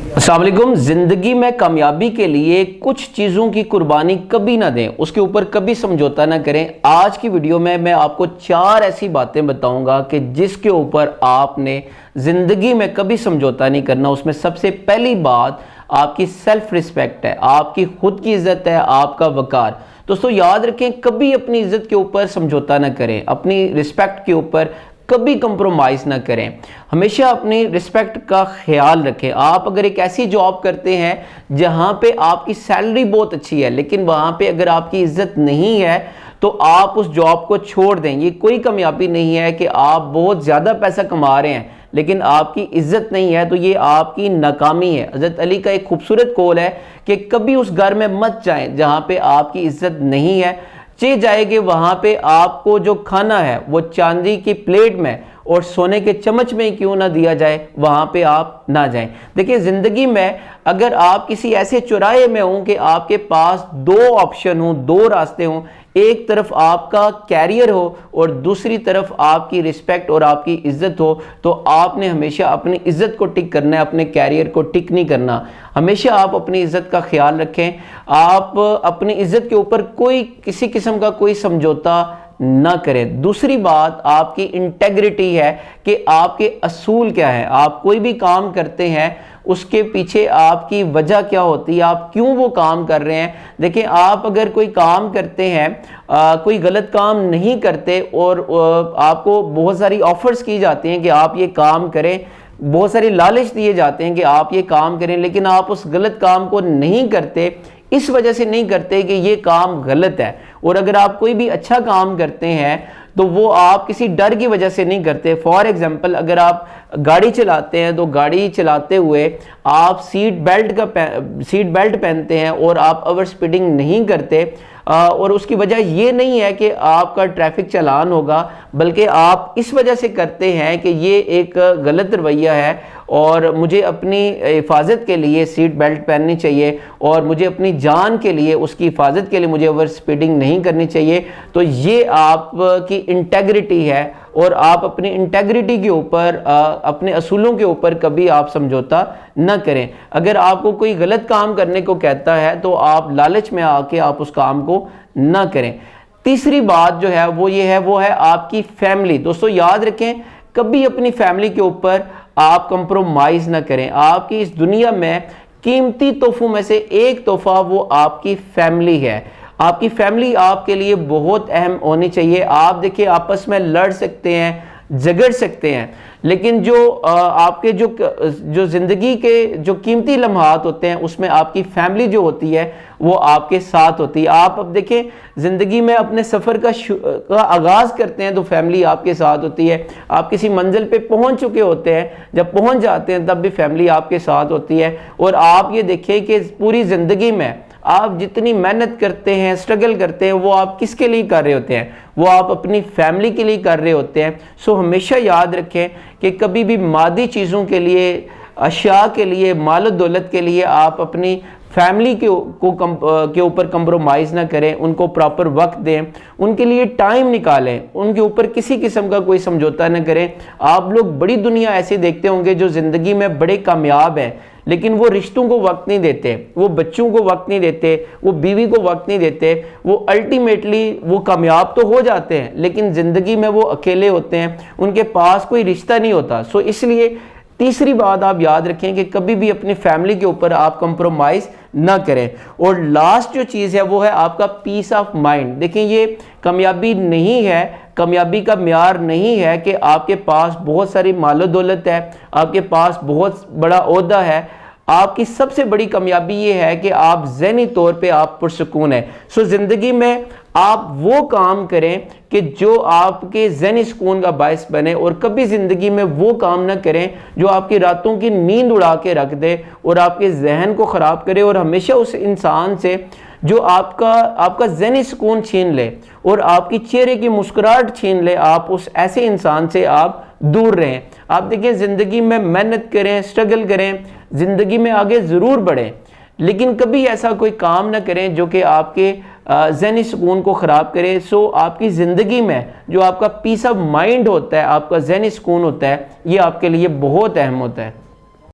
अस्सलाम वालेकुम। ज़िंदगी में कामयाबी के लिए कुछ चीज़ों की कुर्बानी कभी ना दें, उसके ऊपर कभी समझौता ना करें। आज की वीडियो में मैं आपको 4 ऐसी बातें बताऊंगा कि जिसके ऊपर आपने ज़िंदगी में कभी समझौता नहीं करना। उसमें सबसे पहली बात आपकी सेल्फ रिस्पेक्ट है, आपकी खुद की इज़्ज़त है, आपका वकार। दोस्तों याद रखें, कभी अपनी इज़्ज़त के ऊपर समझौता ना करें, अपनी रिस्पेक्ट के ऊपर कभी कंप्रोमाइज़ ना करें। हमेशा अपनी रिस्पेक्ट का ख्याल रखें। आप अगर एक ऐसी जॉब करते हैं जहां पे आपकी सैलरी बहुत अच्छी है, लेकिन वहां पे अगर आपकी इज्जत नहीं है तो आप उस जॉब को छोड़ दें। ये कोई कामयाबी नहीं है कि आप बहुत ज़्यादा पैसा कमा रहे हैं लेकिन आपकी इज्जत नहीं है, तो ये आपकी नाकामी है। हज़रत अली का एक खूबसूरत कौल है कि कभी उस घर में मत जाएं जहां पे आपकी इज्जत नहीं है। चे जाएंगे वहां पे आपको जो खाना है वो चांदी की प्लेट में और सोने के चम्मच में क्यों ना दिया जाए, वहां पे आप ना जाएं। देखिए ज़िंदगी में अगर आप किसी ऐसे चौराहे में हों कि आपके पास 2 ऑप्शन हो, 2 रास्ते हों, एक तरफ आपका कैरियर हो और दूसरी तरफ आपकी रिस्पेक्ट और आपकी इज्जत हो, तो आपने हमेशा अपनी इज्जत को टिक करना है, अपने कैरियर को टिक नहीं करना। हमेशा आप अपनी इज्जत का ख्याल रखें। आप अपनी इज्जत के ऊपर कोई किसी किस्म का कोई समझौता ना करें। दूसरी बात आपकी इंटेग्रिटी है कि आपके असूल क्या है। आप कोई भी काम करते हैं उसके पीछे आपकी वजह क्या होती है, आप क्यों वो काम कर रहे हैं। देखिए आप अगर कोई काम करते हैं, कोई गलत काम नहीं करते और आपको बहुत सारी ऑफर्स की जाती हैं कि आप ये काम करें, बहुत सारे लालच दिए जाते हैं कि आप ये काम करें, लेकिन आप उस गलत काम को नहीं करते, इस वजह से नहीं करते कि ये काम गलत है। और अगर आप कोई भी अच्छा काम करते हैं तो वो आप किसी डर की वजह से नहीं करते। फॉर एग्जांपल अगर आप गाड़ी चलाते हैं तो गाड़ी चलाते हुए आप सीट बेल्ट पहनते हैं और आप ओवर स्पीडिंग नहीं करते, और उसकी वजह ये नहीं है कि आपका ट्रैफिक चालान होगा, बल्कि आप इस वजह से करते हैं कि ये एक गलत रवैया है और मुझे अपनी हिफाजत के लिए सीट बेल्ट पहननी चाहिए और मुझे अपनी जान के लिए, उसकी हिफाजत के लिए मुझे ओवर स्पीडिंग नहीं करनी चाहिए। तो ये आपकी इंटेग्रिटी है और आप अपनी इंटेग्रिटी के ऊपर, अपने असूलों के ऊपर कभी आप समझौता न करें। अगर आपको कोई गलत काम करने को कहता है तो आप लालच में आके आप उस काम को न करें। तीसरी बात जो है वो है आपकी फैमिली। दोस्तों याद रखें, कभी अपनी फैमिली के ऊपर आप कंप्रोमाइज ना करें। आपकी इस दुनिया में कीमती तोहफों में से एक तोहफा वो आपकी फैमिली है। आपकी फैमिली आपके लिए बहुत अहम होनी चाहिए। आप देखिए आपस में लड़ सकते हैं, झगड़ सकते हैं, लेकिन जो आपके जो ज़िंदगी के जो कीमती लम्हात होते हैं उसमें आपकी फैमिली जो होती है वो आपके साथ होती है। आप अब देखें ज़िंदगी में अपने सफ़र का आगाज़ करते हैं तो फैमिली आपके साथ होती है। आप किसी मंजिल पे पहुंच चुके होते हैं, जब पहुंच जाते हैं तब भी फैमिली आपके साथ होती है। और आप ये देखें कि पूरी ज़िंदगी में आप जितनी मेहनत करते हैं, स्ट्रगल करते हैं, वो आप किसके लिए कर रहे होते हैं, वो आप अपनी फैमिली के लिए कर रहे होते हैं। सो हमेशा याद रखें कि कभी भी मादी चीज़ों के लिए, अशिया के लिए, माल दौलत के लिए आप अपनी फैमिली के ऊपर कंप्रोमाइज़ ना करें। उनको प्रॉपर वक्त दें, उनके लिए टाइम निकालें, उनके ऊपर किसी किस्म का कोई समझौता ना करें। आप लोग बड़ी दुनिया ऐसे देखते होंगे जो ज़िंदगी में बड़े कामयाब हैं लेकिन वो रिश्तों को वक्त नहीं देते, वो बच्चों को वक्त नहीं देते, वो बीवी को वक्त नहीं देते। वो अल्टीमेटली वो कामयाब तो हो जाते हैं लेकिन ज़िंदगी में वो अकेले होते हैं, उनके पास कोई रिश्ता नहीं होता। सो इसलिए तीसरी बात आप याद रखें कि कभी भी अपनी फैमिली के ऊपर आप कंप्रोमाइज़ ना करें। और लास्ट जो चीज़ है वो है आपका पीस ऑफ माइंड। देखिए ये कामयाबी नहीं है, कामयाबी का म्यार नहीं है कि आपके पास बहुत सारी मालो दौलत है, आपके पास बहुत बड़ा ओहदा है। आपकी सबसे बड़ी कामयाबी ये है कि आप ज़हनी तौर पे आप पुरसुकून हैं। सो ज़िंदगी में आप वो काम करें कि जो आपके ज़हनी सुकून का बायस बने, और कभी ज़िंदगी में वो काम ना करें जो आपकी रातों की नींद उड़ा के रख दे और आपके जहन को ख़राब करे और हमेशा उस इंसान से जो आपका ज़हनी सुकून छीन ले और आपकी चेहरे की मुस्कुराहट छीन ले, आप उस ऐसे इंसान से आप दूर रहें। आप देखिए ज़िंदगी में मेहनत करें, स्ट्रगल करें, ज़िंदगी में आगे ज़रूर बढ़ें, लेकिन कभी ऐसा कोई काम ना करें जो कि आपके ज़हनी सुकून को ख़राब करे। सो आपकी ज़िंदगी में जो आपका पीस ऑफ माइंड होता है, आपका ज़हनी सुकून होता है, ये आपके लिए बहुत अहम होता है।